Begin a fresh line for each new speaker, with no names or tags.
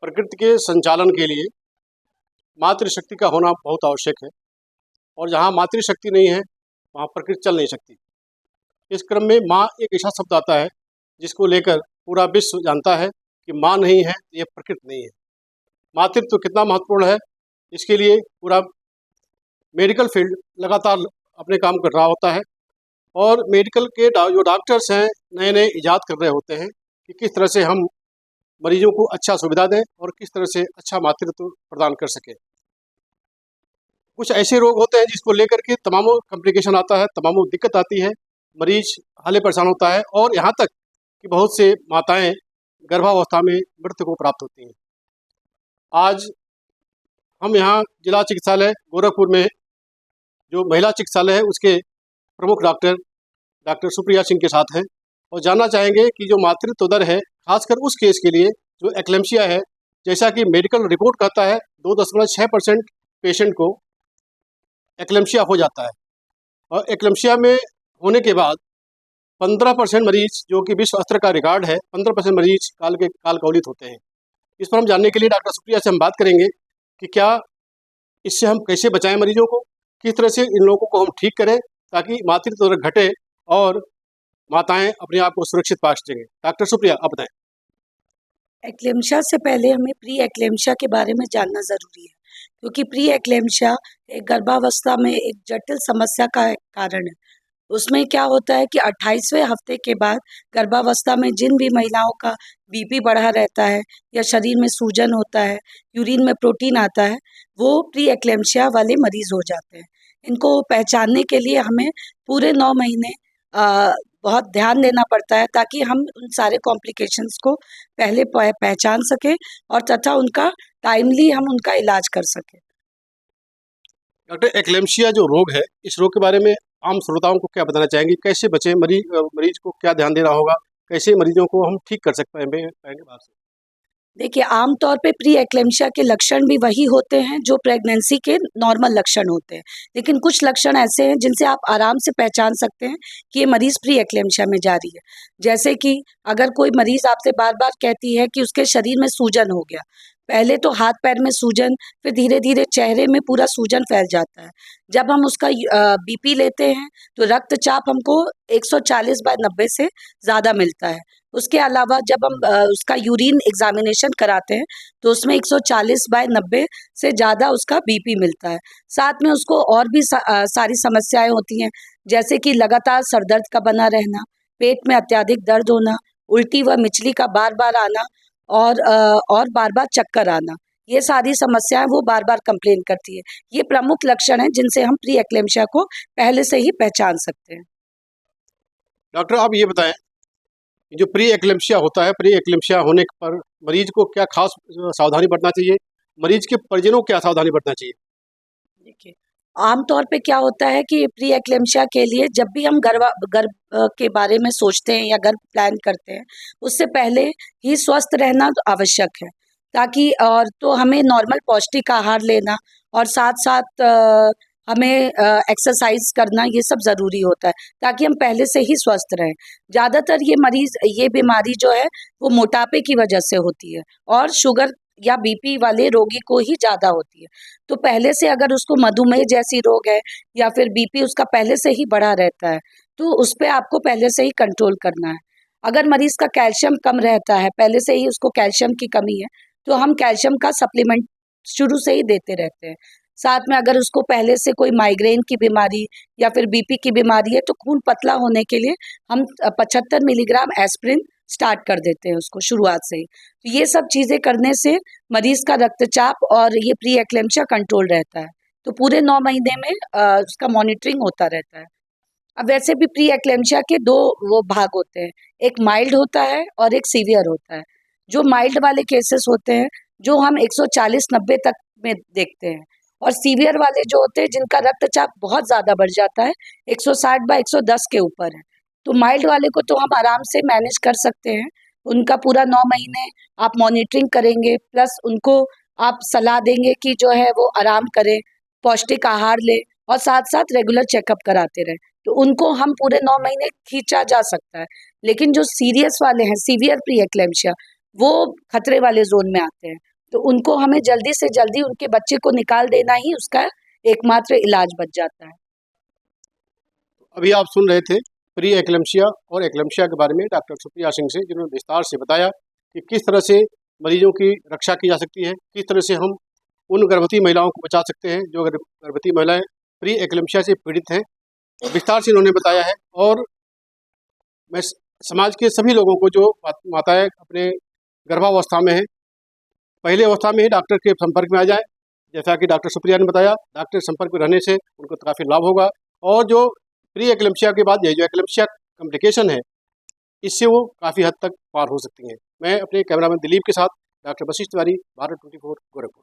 प्रकृति के संचालन के लिए मातृशक्ति का होना बहुत आवश्यक है और जहाँ मातृशक्ति नहीं है वहाँ प्रकृति चल नहीं सकती। इस क्रम में माँ एक ऐसा शब्द आता है जिसको लेकर पूरा विश्व जानता है कि माँ नहीं है तो ये प्रकृति नहीं है। मातृत्व कितना महत्वपूर्ण है, इसके लिए पूरा मेडिकल फील्ड लगातार अपने काम कर रहा होता है और मेडिकल के जो डॉक्टर्स हैं नए नए इजाद कर रहे होते हैं कि किस तरह से हम मरीजों को अच्छा सुविधा दें और किस तरह से अच्छा मातृत्व प्रदान कर सकें। कुछ ऐसे रोग होते हैं जिसको लेकर के तमाम कॉम्प्लिकेशन आता है, तमाम दिक्कत आती है, मरीज हाले परेशान होता है और यहाँ तक कि बहुत से माताएं गर्भावस्था में मृत्यु को प्राप्त होती हैं। आज हम यहाँ जिला चिकित्सालय गोरखपुर में जो महिला चिकित्सालय है उसके प्रमुख डॉक्टर सुप्रिया सिंह के साथ हैं और जानना चाहेंगे कि जो मातृत्व दर है खासकर उस केस के लिए जो एक्लेम्सिया है, जैसा कि मेडिकल रिपोर्ट कहता है 2.6% पेशेंट को एक्लेम्सिया हो जाता है और एक्लेम्सिया में होने के बाद 15% मरीज, जो कि विश्व स्तर का रिकॉर्ड है, 15% मरीज काल कवलित होते हैं। इस पर हम जानने के लिए डॉक्टर सुप्रिया से हम बात करेंगे कि क्या इससे हम कैसे बचाएं मरीजों को, किस तरह से इन लोगों को हम ठीक करें ताकि मातृत्व दर घटे और माताएं अपने आप को सुरक्षित पा सकेंगे। डॉक्टर सुप्रिया, आप बताएं।
एक्लेम्शिया से पहले हमें प्री एक्लेम्शिया के बारे में जानना ज़रूरी है, क्योंकि प्री एक्लेम्शिया एक गर्भावस्था में एक जटिल समस्या का कारण है। उसमें क्या होता है कि 28वें हफ्ते के बाद गर्भावस्था में जिन भी महिलाओं का बीपी बढ़ा रहता है या शरीर में सूजन होता है, यूरिन में प्रोटीन आता है, वो प्री एक्लेम्शिया वाले मरीज हो जाते हैं। इनको पहचानने के लिए हमें पूरे 9 महीने बहुत ध्यान देना पड़ता है ताकि हम उन सारे कॉम्प्लिकेशंस को पहले पहचान सकें और तथा उनका टाइमली हम उनका इलाज कर सकें।
डॉक्टर, एक्लेम्सिया जो रोग है, इस रोग के बारे में आम श्रोताओं को क्या बताना चाहेंगे? कैसे बचें? मरीज को क्या ध्यान देना होगा? कैसे मरीजों को हम ठीक कर सकते हैं बात से?
देखिए, आम तौर पे प्री एक्लेम्शिया के लक्षण भी वही होते हैं जो प्रेगनेंसी के नॉर्मल लक्षण होते हैं, लेकिन कुछ लक्षण ऐसे हैं जिनसे आप आराम से पहचान सकते हैं कि ये मरीज़ प्री एक्लेम्शिया में जा रही है। जैसे कि अगर कोई मरीज़ आपसे बार-बार कहती है कि उसके शरीर में सूजन हो गया, पहले तो हाथ पैर में सूजन, फिर धीरे-धीरे चेहरे में पूरा सूजन फैल जाता है। जब हम उसका बीपी लेते हैं तो रक्तचाप हमको 140/90 से ज़्यादा मिलता है। उसके अलावा जब हम उसका यूरिन एग्जामिनेशन कराते हैं तो उसमें 140/90 से ज़्यादा उसका बीपी मिलता है। साथ में उसको और भी सारी समस्याएं होती हैं, जैसे कि लगातार सर दर्द का बना रहना, पेट में अत्यधिक दर्द होना, उल्टी व मिचली का बार बार आना और बार बार चक्कर आना। ये सारी समस्याएं वो बार बार कंप्लेन करती है। ये प्रमुख लक्षण हैं जिनसे हम प्री एक्लेम्शिया को पहले से ही पहचान सकते हैं।
डॉक्टर, आप ये बताएं, जो प्री एक्लेम्शिया होता है, प्री एक्लेम्शिया होने पर मरीज को क्या खास सावधानी बरतना चाहिए? मरीज के परिजनों को क्या सावधानी बरतना चाहिए?
देखिए, आमतौर पे क्या होता है कि प्री एक्लेम्शिया के लिए जब भी हम गर्भ के बारे में सोचते हैं या गर्भ प्लान करते हैं, उससे पहले ही स्वस्थ रहना तो आवश्यक है, ताकि और तो हमें नॉर्मल पौष्टिक आहार लेना और साथ-साथ हमें एक्सरसाइज करना, ये सब ज़रूरी होता है ताकि हम पहले से ही स्वस्थ रहें। ज़्यादातर ये बीमारी जो है वो मोटापे की वजह से होती है और शुगर या बीपी वाले रोगी को ही ज़्यादा होती है। तो पहले से अगर उसको मधुमेह जैसी रोग है या फिर बीपी उसका पहले से ही बढ़ा रहता है, तो उस पे आपको पहले से ही कंट्रोल करना है। अगर मरीज़ का कैल्शियम कम रहता है, पहले से ही उसको कैल्शियम की कमी है, तो हम कैल्शियम का सप्लीमेंट शुरू से ही देते रहते हैं। साथ में अगर उसको पहले से कोई माइग्रेन की बीमारी या फिर बीपी की बीमारी है, तो खून पतला होने के लिए हम 75 मिलीग्राम एस्पिरिन स्टार्ट कर देते हैं उसको शुरुआत से ही। तो ये सब चीज़ें करने से मरीज़ का रक्तचाप और ये प्री एक्लेम्शिया कंट्रोल रहता है। तो पूरे 9 महीने में उसका मॉनिटरिंग होता रहता है। अब वैसे भी प्री एक्लेम्शिया के 2 वो भाग होते हैं, एक माइल्ड होता है और एक सीवियर होता है। जो माइल्ड वाले केसेस होते हैं, जो हम 140-90 तक में देखते हैं, और सीवियर वाले जो होते हैं जिनका रक्तचाप बहुत ज़्यादा बढ़ जाता है, 160/110 के ऊपर है। तो माइल्ड वाले को तो हम आराम से मैनेज कर सकते हैं। उनका पूरा 9 महीने आप मॉनिटरिंग करेंगे, प्लस उनको आप सलाह देंगे कि जो है वो आराम करें, पौष्टिक आहार लें और साथ-साथ रेगुलर चेकअप कराते रहें। तो उनको हम पूरे 9 महीने खींचा जा सकता है। लेकिन जो सीरियस वाले हैं, सीवियर प्री एक्लेम्शिया, वो खतरे वाले ज़ोन में आते हैं। तो उनको हमें जल्दी से जल्दी उनके बच्चे को निकाल देना ही उसका एकमात्र इलाज बच जाता है।
अभी आप सुन रहे थे प्री एक्लेम्शिया और एक्लेम्शिया के बारे में डॉक्टर सुप्रिया सिंह से, जिन्होंने विस्तार से बताया कि किस तरह से मरीजों की रक्षा की जा सकती है, किस तरह से हम उन गर्भवती महिलाओं को बचा सकते हैं जो गर्भवती महिलाएं प्री एक्लेम्शिया से पीड़ित हैं। विस्तार से उन्होंने बताया है। और मैं समाज के सभी लोगों को जो माताएं अपने गर्भावस्था में हैं, पहले अवस्था में ही डॉक्टर के संपर्क में आ जाए। जैसा कि डॉक्टर सुप्रिया ने बताया, डॉक्टर के संपर्क में रहने से उनको काफ़ी लाभ होगा। और जो प्री एक्लेम्शिया के बाद ये जो एक्लेम्शिया कॉम्प्लिकेशन है, इससे वो काफ़ी हद तक पार हो सकती हैं। मैं अपने कैमरामैन दिलीप के साथ डॉक्टर वशिष्ठ तिवारी, भारत 24 गोरखपुर।